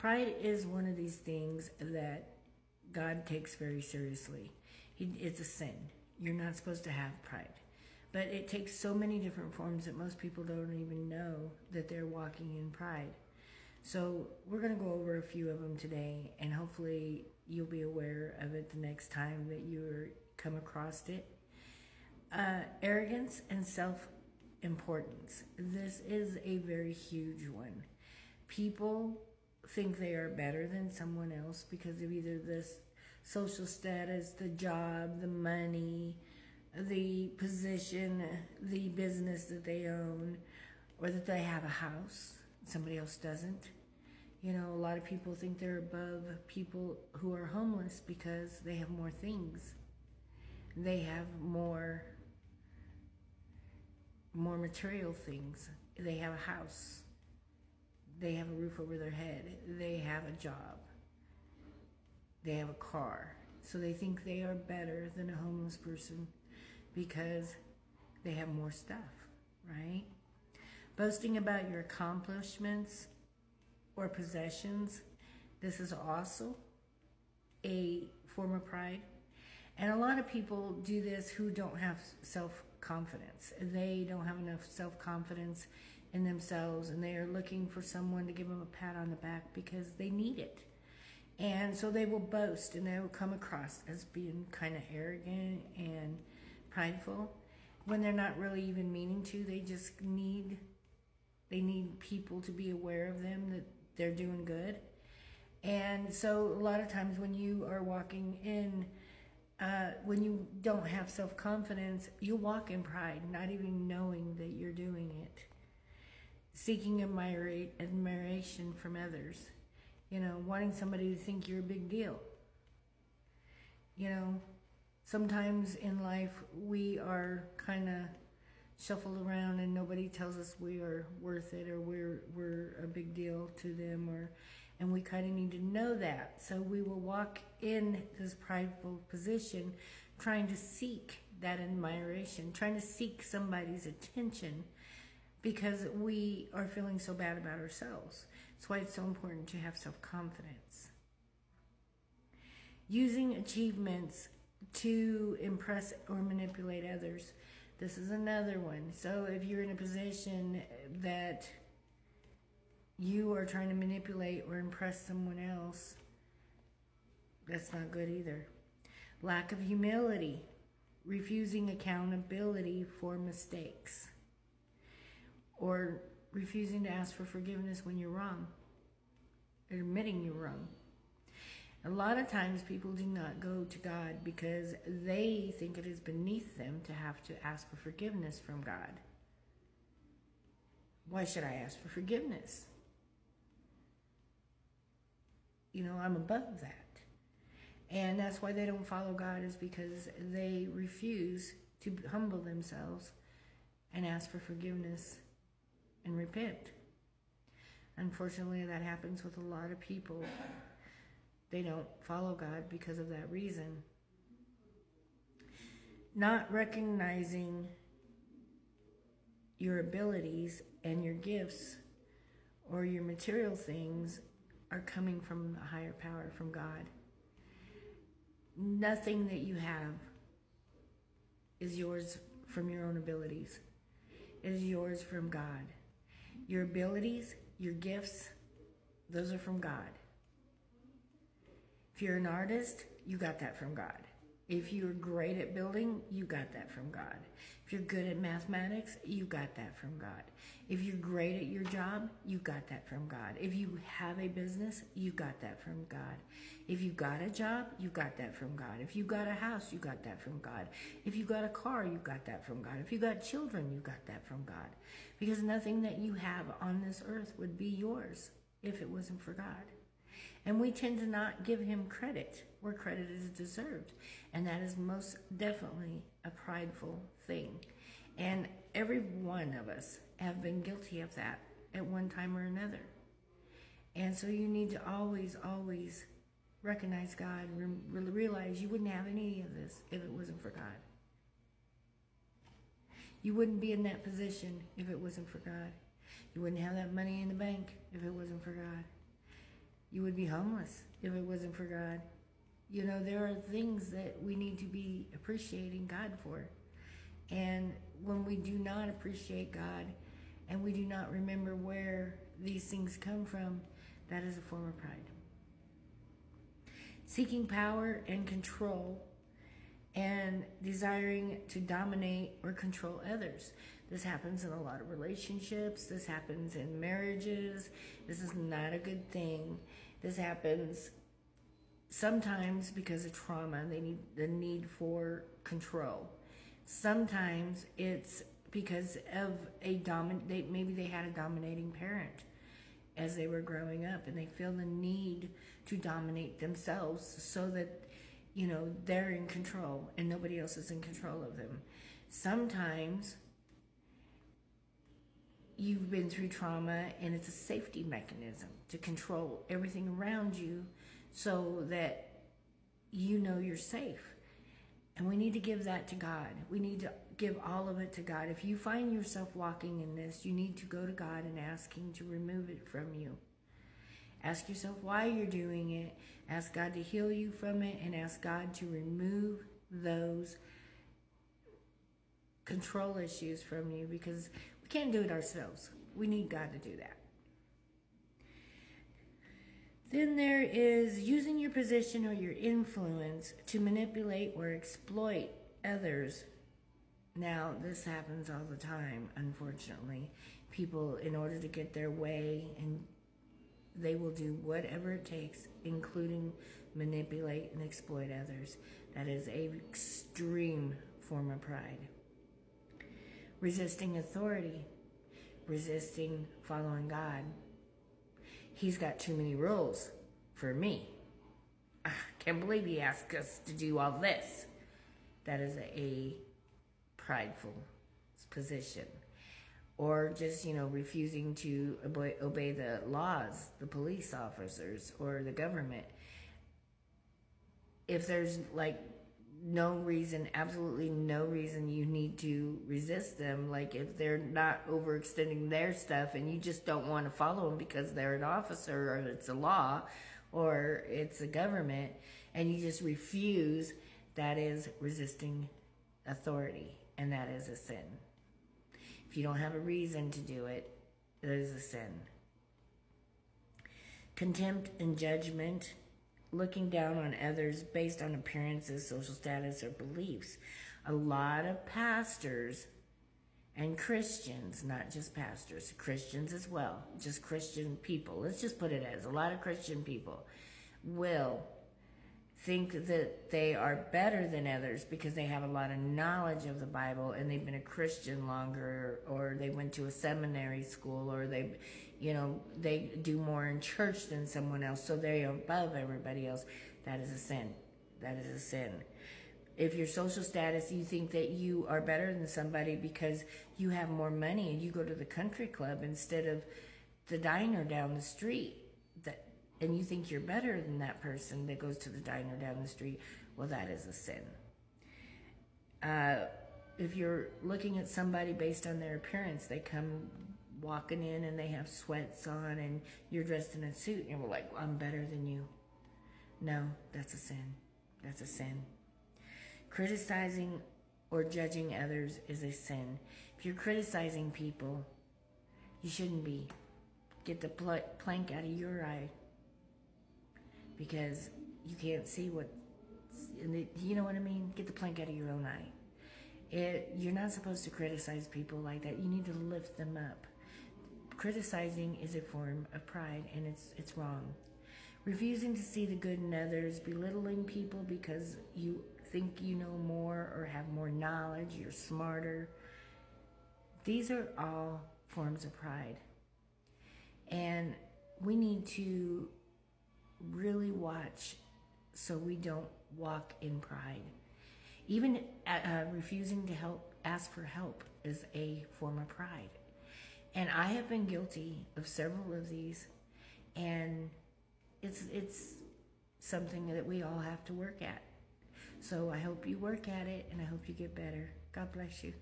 Pride is one of these things that God takes very seriously. It's a sin. You're not supposed to have pride. But it takes so many different forms that most people don't even know that they're walking in pride. So we're going to go over a few of them today, and hopefully you'll be aware of it the next time that you come across it. Arrogance and self-importance. This is a very huge one. People think they are better than someone else because of either this social status, the job, the money, the position, the business that they own, or that they have a house. Somebody else doesn't. You know, a lot of people think they're above people who are homeless because they have more things. They have more material things. They have a house. They have a roof over their head. They have a job. They have a car. So they think they are better than a homeless person because they have more stuff, right? Boasting about your accomplishments or possessions. This is also a form of pride. And a lot of people do this who don't have self-confidence. They don't have enough self-confidence in themselves, and they are looking for someone to give them a pat on the back because they need it. And so they will boast, and they will come across as being kind of arrogant and prideful when they're not really even meaning to. They just need people to be aware of them, that they're doing good. And so a lot of times when you are walking in, when you don't have self-confidence, you walk in pride, not even knowing that you're doing it. Seeking admiration from others. You know, wanting somebody to think you're a big deal. You know, sometimes in life we are kind of shuffled around and nobody tells us we are worth it, or we're a big deal to them, and we kind of need to know that. So we will walk in this prideful position trying to seek that admiration, trying to seek somebody's attention because we are feeling so bad about ourselves. That's why it's so important to have self-confidence. Using achievements to impress or manipulate others. This is another one. So if you're in a position that you are trying to manipulate or impress someone else, that's not good either. Lack of humility. Refusing accountability for mistakes. Or refusing to ask for forgiveness when you're wrong. Admitting you're wrong. A lot of times people do not go to God because they think it is beneath them to have to ask for forgiveness from God. Why should I ask for forgiveness? You know, I'm above that. And that's why they don't follow God, is because they refuse to humble themselves and ask for forgiveness and repent. Unfortunately, that happens with a lot of people. They don't follow God because of that reason. Not recognizing your abilities and your gifts or your material things are coming from a higher power, from God. Nothing that you have is yours from your own abilities. It is yours from God. Your abilities, your gifts, those are from God. If you're an artist, you got that from God. If you're great at building, you got that from God. If you're good at mathematics, you got that from God. If you're great at your job, you got that from God. If you have a business, you got that from God. If you got a job, you got that from God. If you got a house, you got that from God. If you got a car, you got that from God. If you got children, you got that from God. Because nothing that you have on this earth would be yours if it wasn't for God. And we tend to not give him credit where credit is deserved. And that is most definitely a prideful thing. And every one of us have been guilty of that at one time or another. And so you need to always, always recognize God, realize you wouldn't have any of this if it wasn't for God. You wouldn't be in that position if it wasn't for God. You wouldn't have that money in the bank if it wasn't for God. You would be homeless if it wasn't for God. You know, there are things that we need to be appreciating God for. And when we do not appreciate God and we do not remember where these things come from, that is a form of pride. Seeking power and control and desiring to dominate or control others. This happens in a lot of relationships. This happens in marriages. This is not a good thing. This happens sometimes because of trauma. They need the need for control. Sometimes it's because of maybe they had a dominating parent as they were growing up, and they feel the need to dominate themselves so that, you know, they're in control and nobody else is in control of them. Sometimes you've been through trauma and it's a safety mechanism to control everything around you so that you know you're safe. And we need to give that to God. We need to give all of it to God. If you find yourself walking in this, you need to go to God and ask Him to remove it from you. Ask yourself why you're doing it. Ask God to heal you from it, and ask God to remove those control issues from you, because we can't do it ourselves. We need God to do that. Then there is using your position or your influence to manipulate or exploit others. Now, this happens all the time, unfortunately. People, in order to get their way, and they will do whatever it takes, including manipulate and exploit others. That is an extreme form of pride. Resisting authority, resisting following God. He's got too many rules for me. I can't believe He asked us to do all this. That is a prideful position. Or just, you know, refusing to obey the laws, the police officers, or the government. If there's like no reason, absolutely no reason you need to resist them, like if they're not overextending their stuff and you just don't want to follow them because they're an officer or it's a law or it's a government, and you just refuse, that is resisting authority, and that is a sin. If you don't have a reason to do it, it is a sin. Contempt and judgment, looking down on others based on appearances, social status, or beliefs. A lot of pastors and Christians, not just pastors, Christians as well, just Christian people, let's just put it as a lot of Christian people will think that they are better than others because they have a lot of knowledge of the Bible and they've been a Christian longer, or they went to a seminary school, or they do more in church than someone else, so they're above everybody else. That is a sin. That is a sin. If your social status, you think that you are better than somebody because you have more money and you go to the country club instead of the diner down the street, and you think you're better than that person that goes to the diner down the street, well, that is a sin. If you're looking at somebody based on their appearance, they come walking in and they have sweats on and you're dressed in a suit and you're like, well, I'm better than you. No, that's a sin. That's a sin. Criticizing or judging others is a sin. If you're criticizing people, you shouldn't be. Get the plank out of your eye, because you can't see you know what I mean? Get the plank out of your own eye. You're not supposed to criticize people like that. You need to lift them up. Criticizing is a form of pride, and it's wrong. Refusing to see the good in others, belittling people because you think you know more or have more knowledge, you're smarter. These are all forms of pride. And we need to really watch so we don't walk in pride. Even refusing to ask for help is a form of pride. And I have been guilty of several of these, and it's something that we all have to work at. So I hope you work at it, and I hope you get better. God bless you.